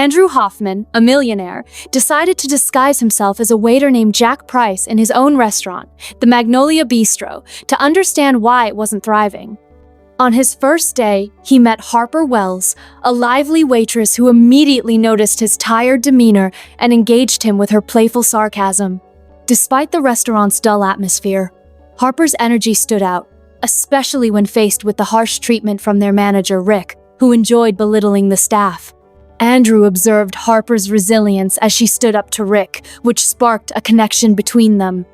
Andrew Hoffman, a millionaire, decided to disguise himself as a waiter named Jack Price in his own restaurant, the Magnolia Bistro, to understand why it wasn't thriving. On his first day, he met Harper Wells, a lively waitress who immediately noticed his tired demeanor and engaged him with her playful sarcasm. Despite the restaurant's dull atmosphere, Harper's energy stood out, especially when faced with the harsh treatment from their manager, Rick, who enjoyed belittling the staff. Andrew observed Harper's resilience as she stood up to Rick, which sparked a connection between them.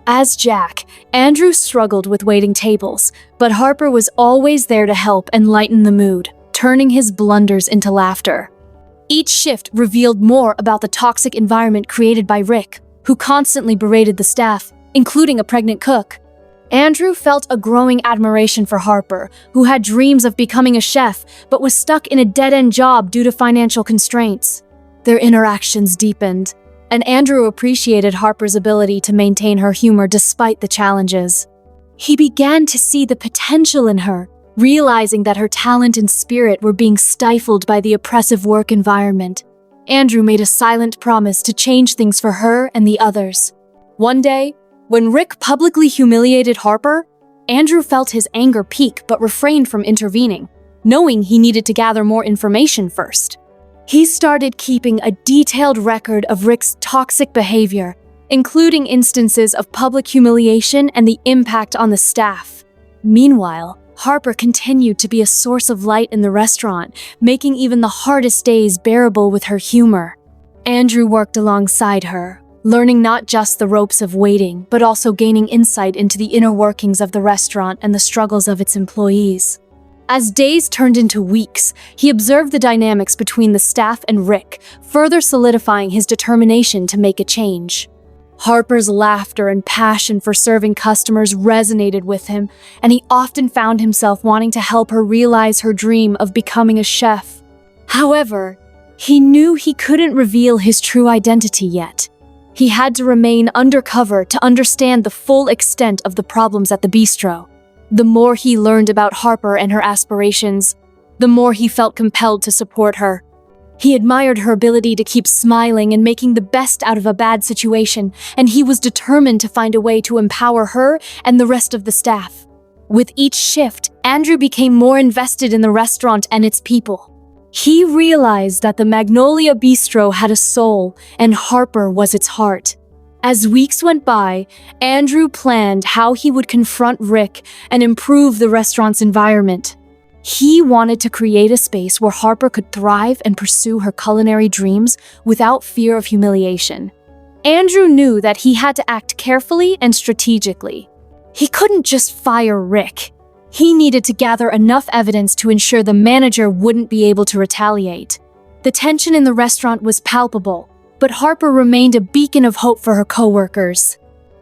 As Jack, Andrew struggled with waiting tables, but Harper was always there to help and lighten the mood, turning his blunders into laughter. Each shift revealed more about the toxic environment created by Rick, who constantly berated the staff, including a pregnant cook. Andrew felt a growing admiration for Harper, who had dreams of becoming a chef but was stuck in a dead-end job due to financial constraints. Their interactions deepened, and Andrew appreciated Harper's ability to maintain her humor despite the challenges. He began to see the potential in her, realizing that her talent and spirit were being stifled by the oppressive work environment. Andrew made a silent promise to change things for her and the others. One day, when Rick publicly humiliated Harper, Andrew felt his anger peak but refrained from intervening, knowing he needed to gather more information first. He started keeping a detailed record of Rick's toxic behavior, including instances of public humiliation and the impact on the staff. Meanwhile, Harper continued to be a source of light in the restaurant, making even the hardest days bearable with her humor. Andrew worked alongside her, learning not just the ropes of waiting, but also gaining insight into the inner workings of the restaurant and the struggles of its employees. As days turned into weeks, he observed the dynamics between the staff and Rick, further solidifying his determination to make a change. Harper's laughter and passion for serving customers resonated with him, and he often found himself wanting to help her realize her dream of becoming a chef. However, he knew he couldn't reveal his true identity yet. He had to remain undercover to understand the full extent of the problems at the bistro. The more he learned about Harper and her aspirations, the more he felt compelled to support her. He admired her ability to keep smiling and making the best out of a bad situation, and he was determined to find a way to empower her and the rest of the staff. With each shift, Andrew became more invested in the restaurant and its people. He realized that the Magnolia Bistro had a soul, and Harper was its heart. As weeks went by, Andrew planned how he would confront Rick and improve the restaurant's environment. He wanted to create a space where Harper could thrive and pursue her culinary dreams without fear of humiliation. Andrew knew that he had to act carefully and strategically. He couldn't just fire Rick. He needed to gather enough evidence to ensure the manager wouldn't be able to retaliate. The tension in the restaurant was palpable, but Harper remained a beacon of hope for her coworkers.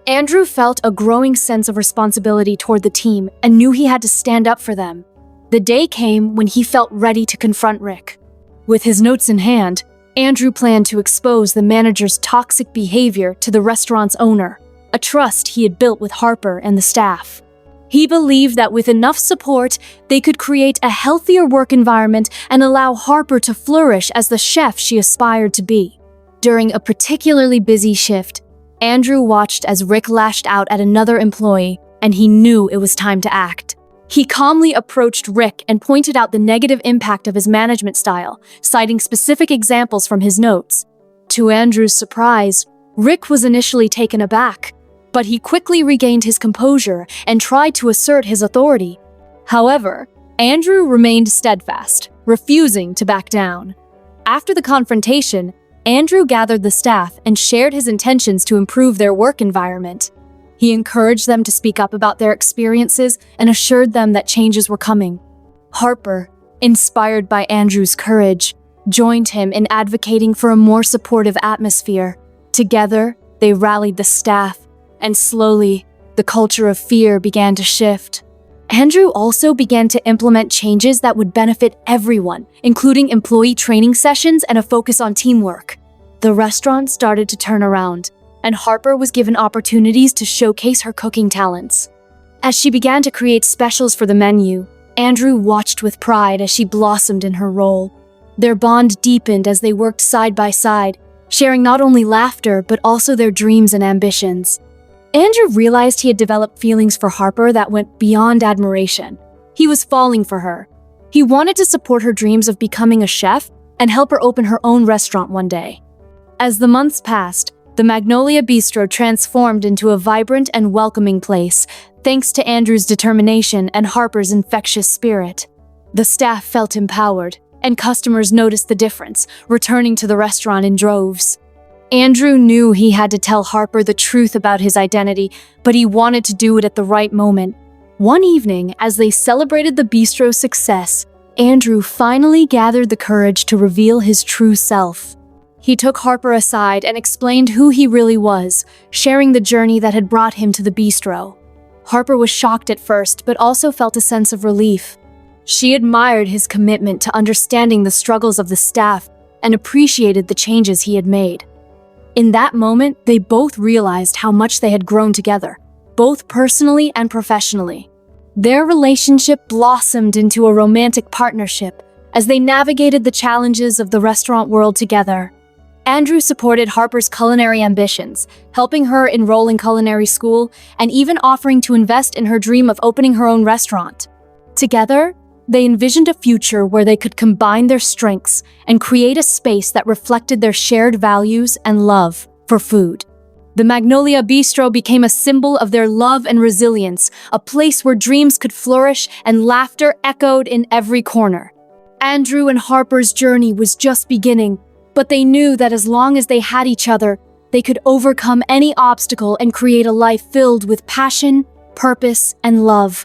Andrew felt a growing sense of responsibility toward the team and knew he had to stand up for them. The day came when he felt ready to confront Rick. With his notes in hand, Andrew planned to expose the manager's toxic behavior to the restaurant's owner, a trust he had built with Harper and the staff. He believed that with enough support, they could create a healthier work environment and allow Harper to flourish as the chef she aspired to be. During a particularly busy shift, Andrew watched as Rick lashed out at another employee, and he knew it was time to act. He calmly approached Rick and pointed out the negative impact of his management style, citing specific examples from his notes. To Andrew's surprise, Rick was initially taken aback, but he quickly regained his composure and tried to assert his authority. However, Andrew remained steadfast, refusing to back down. After the confrontation, Andrew gathered the staff and shared his intentions to improve their work environment. He encouraged them to speak up about their experiences and assured them that changes were coming. Harper, inspired by Andrew's courage, joined him in advocating for a more supportive atmosphere. Together, they rallied the staff, and slowly, the culture of fear began to shift. Andrew also began to implement changes that would benefit everyone, including employee training sessions and a focus on teamwork. The restaurant started to turn around, and Harper was given opportunities to showcase her cooking talents. As she began to create specials for the menu, Andrew watched with pride as she blossomed in her role. Their bond deepened as they worked side by side, sharing not only laughter but also their dreams and ambitions. Andrew realized he had developed feelings for Harper that went beyond admiration. He was falling for her. He wanted to support her dreams of becoming a chef and help her open her own restaurant one day. As the months passed, the Magnolia Bistro transformed into a vibrant and welcoming place, thanks to Andrew's determination and Harper's infectious spirit. The staff felt empowered, and customers noticed the difference, returning to the restaurant in droves. Andrew knew he had to tell Harper the truth about his identity, but he wanted to do it at the right moment. One evening, as they celebrated the bistro's success, Andrew finally gathered the courage to reveal his true self. He took Harper aside and explained who he really was, sharing the journey that had brought him to the bistro. Harper was shocked at first, but also felt a sense of relief. She admired his commitment to understanding the struggles of the staff and appreciated the changes he had made. In that moment, they both realized how much they had grown together, both personally and professionally. Their relationship blossomed into a romantic partnership as they navigated the challenges of the restaurant world together. Andrew supported Harper's culinary ambitions, helping her enroll in culinary school and even offering to invest in her dream of opening her own restaurant. Together, they envisioned a future where they could combine their strengths and create a space that reflected their shared values and love for food. The Magnolia Bistro became a symbol of their love and resilience, a place where dreams could flourish and laughter echoed in every corner. Andrew and Harper's journey was just beginning, but they knew that as long as they had each other, they could overcome any obstacle and create a life filled with passion, purpose, and love.